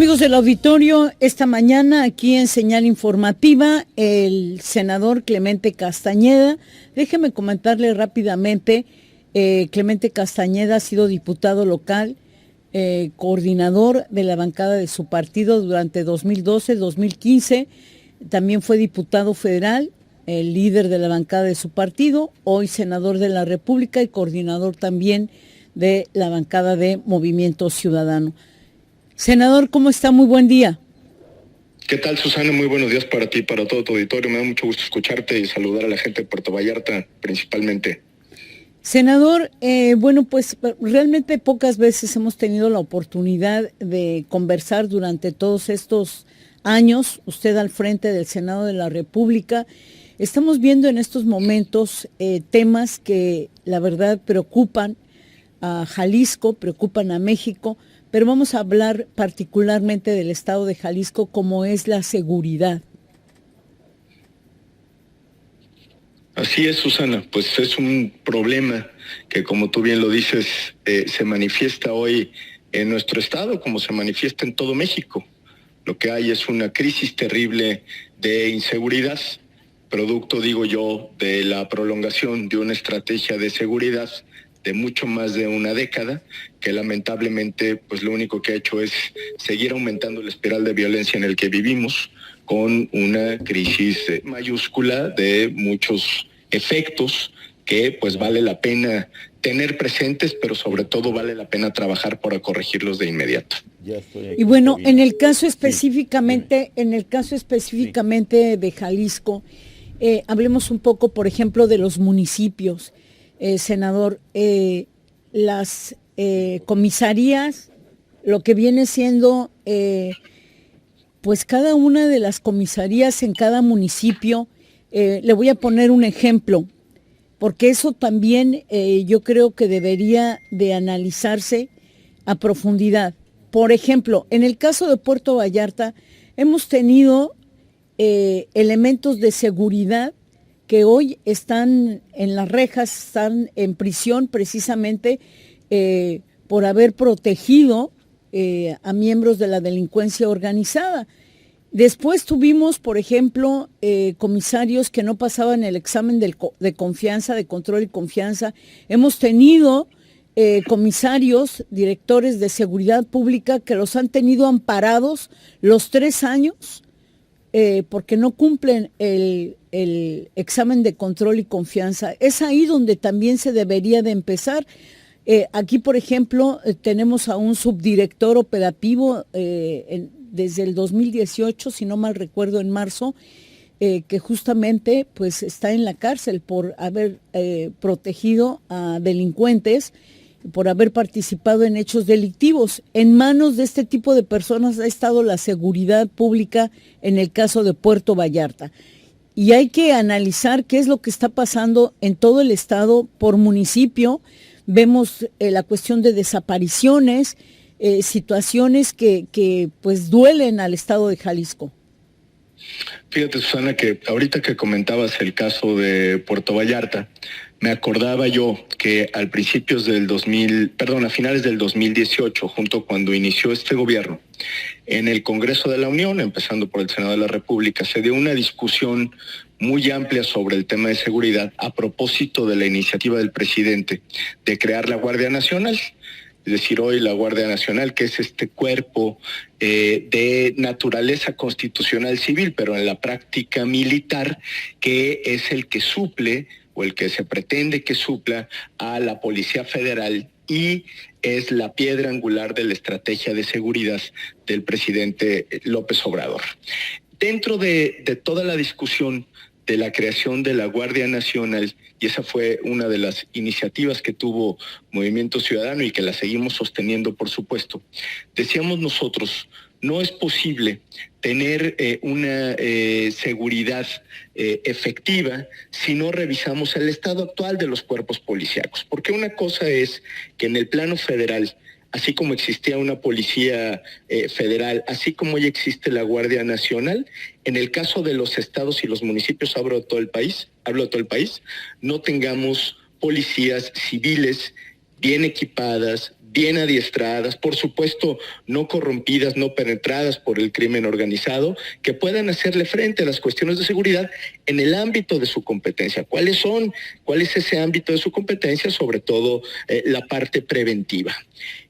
Amigos del auditorio, esta mañana aquí en Señal Informativa, el senador Clemente Castañeda, déjeme comentarle rápidamente, Clemente Castañeda ha sido diputado local, coordinador de la bancada de su partido durante 2012-2015, también fue diputado federal, el líder de la bancada de su partido, hoy senador de la República y coordinador también de la bancada de Movimiento Ciudadano. Senador, ¿cómo está? Muy buen día. ¿Qué tal, Susana? Muy buenos días para ti y para todo tu auditorio. Me da mucho gusto escucharte y saludar a la gente de Puerto Vallarta principalmente. Senador, bueno, pues realmente pocas veces hemos tenido la oportunidad de conversar durante todos estos años, usted al frente del Senado de la República. Estamos viendo en estos momentos temas que la verdad preocupan a Jalisco, preocupan a México, pero vamos a hablar particularmente del estado de Jalisco, como es la seguridad. Así es, Susana, pues es un problema que, como tú bien lo dices, se manifiesta hoy en nuestro estado, como se manifiesta en todo México. Lo que hay es una crisis terrible de inseguridad, producto, digo yo, de la prolongación de una estrategia de seguridad de mucho más de una década, que lamentablemente pues lo único que ha hecho es seguir aumentando la espiral de violencia en el que vivimos, con una crisis mayúscula de muchos efectos que pues vale la pena tener presentes, pero sobre todo vale la pena trabajar para corregirlos de inmediato. Y bueno, en el caso específicamente, de Jalisco, hablemos un poco, por ejemplo, de los municipios. Senador, las comisarías, lo que viene siendo, pues cada una de las comisarías en cada municipio, le voy a poner un ejemplo, porque eso también yo creo que debería de analizarse a profundidad. Por ejemplo, en el caso de Puerto Vallarta, hemos tenido elementos de seguridad que hoy están en las rejas, están en prisión precisamente por haber protegido a miembros de la delincuencia organizada. Después tuvimos, por ejemplo, comisarios que no pasaban el examen de confianza, de control y confianza. Hemos tenido comisarios, directores de seguridad pública que los han tenido amparados los 3 años porque no cumplen el examen de control y confianza. Es ahí donde también se debería de empezar. Aquí, por ejemplo, tenemos a un subdirector operativo desde el 2018, si no mal recuerdo, en marzo, que justamente pues está en la cárcel por haber protegido a delincuentes, por haber participado en hechos delictivos. En manos de este tipo de personas ha estado la seguridad pública en el caso de Puerto Vallarta. Y hay que analizar qué es lo que está pasando en todo el estado por municipio. Vemos la cuestión de desapariciones, situaciones que pues duelen al estado de Jalisco. Fíjate, Susana, que ahorita que comentabas el caso de Puerto Vallarta, me acordaba yo que a finales del 2018, junto cuando inició este gobierno, en el Congreso de la Unión, empezando por el Senado de la República, se dio una discusión muy amplia sobre el tema de seguridad a propósito de la iniciativa del presidente de crear la Guardia Nacional. Es decir, hoy la Guardia Nacional, que es este cuerpo de naturaleza constitucional civil, pero en la práctica militar, que es el que suple o el que se pretende que supla a la Policía Federal y es la piedra angular de la estrategia de seguridad del presidente López Obrador. Dentro de toda la discusión de la creación de la Guardia Nacional, y esa fue una de las iniciativas que tuvo Movimiento Ciudadano y que la seguimos sosteniendo, por supuesto, decíamos nosotros, no es posible tener una seguridad efectiva si no revisamos el estado actual de los cuerpos policíacos. Porque una cosa es que en el plano federal, así como existía una policía federal, así como ya existe la Guardia Nacional, en el caso de los estados y los municipios, hablo de todo el país, no tengamos policías civiles bien equipadas, bien adiestradas, por supuesto no corrompidas, no penetradas por el crimen organizado, que puedan hacerle frente a las cuestiones de seguridad en el ámbito de su competencia. ¿Cuál es ese ámbito de su competencia? Sobre todo la parte preventiva.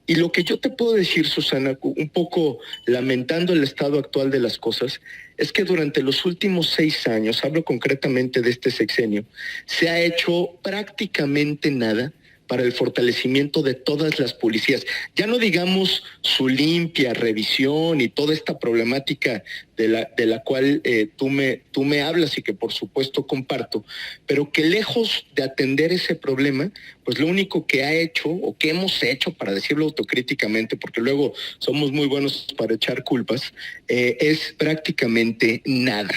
Y lo que yo te puedo decir, Susana, un poco lamentando el estado actual de las cosas, es que durante los últimos 6 años, hablo concretamente de este sexenio, se ha hecho prácticamente nada para el fortalecimiento de todas las policías. Ya no digamos su limpia revisión y toda esta problemática de la cual tú me hablas y que por supuesto comparto, pero que lejos de atender ese problema, pues lo único que ha hecho o que hemos hecho, para decirlo autocríticamente, porque luego somos muy buenos para echar culpas, es prácticamente nada.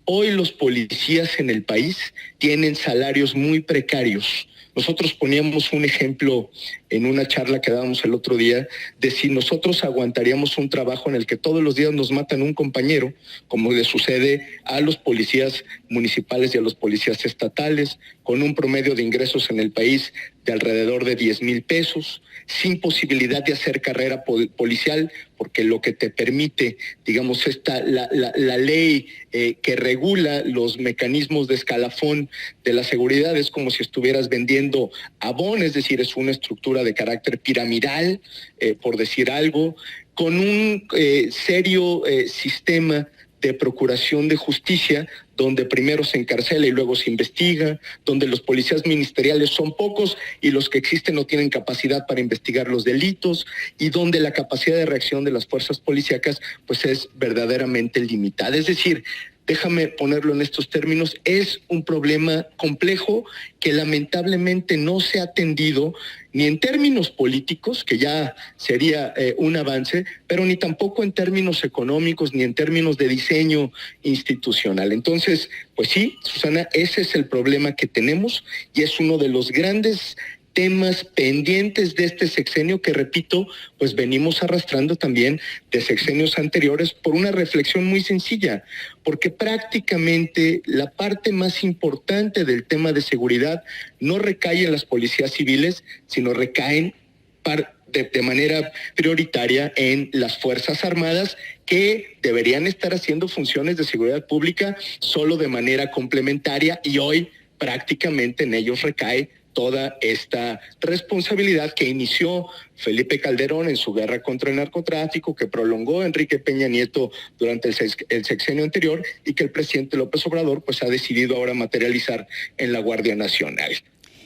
Hoy los policías en el país tienen salarios muy precarios. Nosotros poníamos un ejemplo en una charla que dábamos el otro día de si nosotros aguantaríamos un trabajo en el que todos los días nos matan un compañero, como le sucede a los policías municipales y a los policías estatales, con un promedio de ingresos en el país de alrededor de 10,000 pesos, sin posibilidad de hacer carrera policial, porque lo que te permite, digamos, la ley que regula los mecanismos de escalafón de la seguridad es como si estuvieras vendiendo abón, es decir, es una estructura de carácter piramidal, por decir algo, con un serio sistema de procuración de justicia, donde primero se encarcela y luego se investiga, donde los policías ministeriales son pocos y los que existen no tienen capacidad para investigar los delitos, y donde la capacidad de reacción de las fuerzas policíacas pues es verdaderamente limitada. Es decir, déjame ponerlo en estos términos, es un problema complejo que lamentablemente no se ha atendido ni en términos políticos, que ya sería un avance, pero ni tampoco en términos económicos, ni en términos de diseño institucional. Entonces, pues sí, Susana, ese es el problema que tenemos y es uno de los grandes temas pendientes de este sexenio que, repito, pues venimos arrastrando también de sexenios anteriores por una reflexión muy sencilla, porque prácticamente la parte más importante del tema de seguridad no recae en las policías civiles, sino recaen de manera prioritaria en las Fuerzas Armadas, que deberían estar haciendo funciones de seguridad pública solo de manera complementaria, y hoy prácticamente en ellos recae toda esta responsabilidad que inició Felipe Calderón en su guerra contra el narcotráfico, que prolongó Enrique Peña Nieto durante el sexenio anterior y que el presidente López Obrador pues ha decidido ahora materializar en la Guardia Nacional.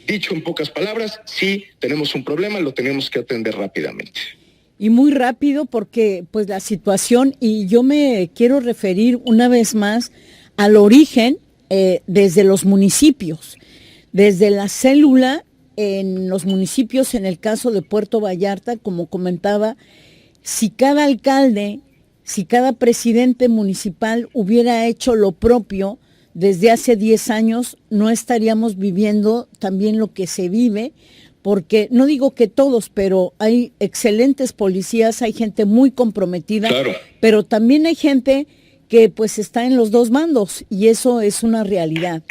Dicho en pocas palabras, sí, tenemos un problema, lo tenemos que atender rápidamente. Y muy rápido, porque pues la situación, y yo me quiero referir una vez más al origen desde los municipios. Desde la célula en los municipios, en el caso de Puerto Vallarta, como comentaba, si cada alcalde, si cada presidente municipal hubiera hecho lo propio desde hace 10 años, no estaríamos viviendo también lo que se vive, porque no digo que todos, pero hay excelentes policías, hay gente muy comprometida, claro, pero también hay gente que pues está en los dos bandos y eso es una realidad.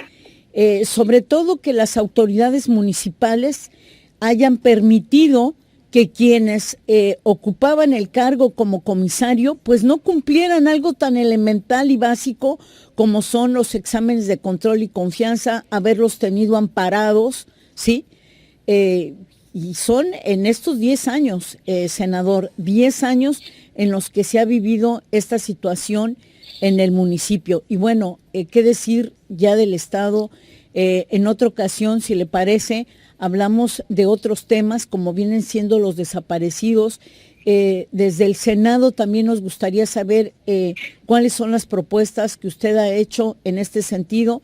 Sobre todo que las autoridades municipales hayan permitido que quienes ocupaban el cargo como comisario pues no cumplieran algo tan elemental y básico como son los exámenes de control y confianza, haberlos tenido amparados, ¿sí? Y son en estos 10 años, senador, 10 años en los que se ha vivido esta situación en el municipio. Y bueno, qué decir ya del Estado. En otra ocasión, si le parece, hablamos de otros temas como vienen siendo los desaparecidos. Desde el Senado también nos gustaría saber cuáles son las propuestas que usted ha hecho en este sentido.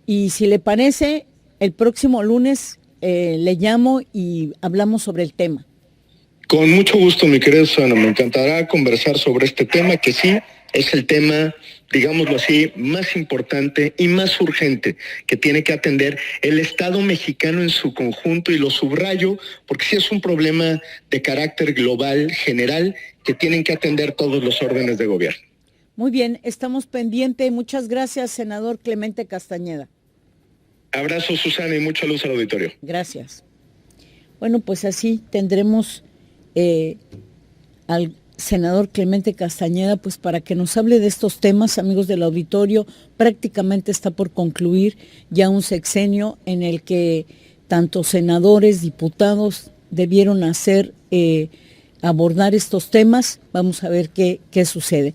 Y si le parece, el próximo lunes le llamo y hablamos sobre el tema. Con mucho gusto, mi querida Susana, me encantará conversar sobre este tema, que sí es el tema, digámoslo así, más importante y más urgente que tiene que atender el Estado mexicano en su conjunto, y lo subrayo porque sí es un problema de carácter global, general, que tienen que atender todos los órdenes de gobierno. Muy bien, estamos pendientes. Muchas gracias, senador Clemente Castañeda. Abrazo, Susana, y mucha luz al auditorio. Gracias. Bueno, pues así tendremos al senador Clemente Castañeda, pues para que nos hable de estos temas, amigos del auditorio. Prácticamente está por concluir ya un sexenio en el que tanto senadores, diputados debieron abordar estos temas. Vamos a ver qué sucede.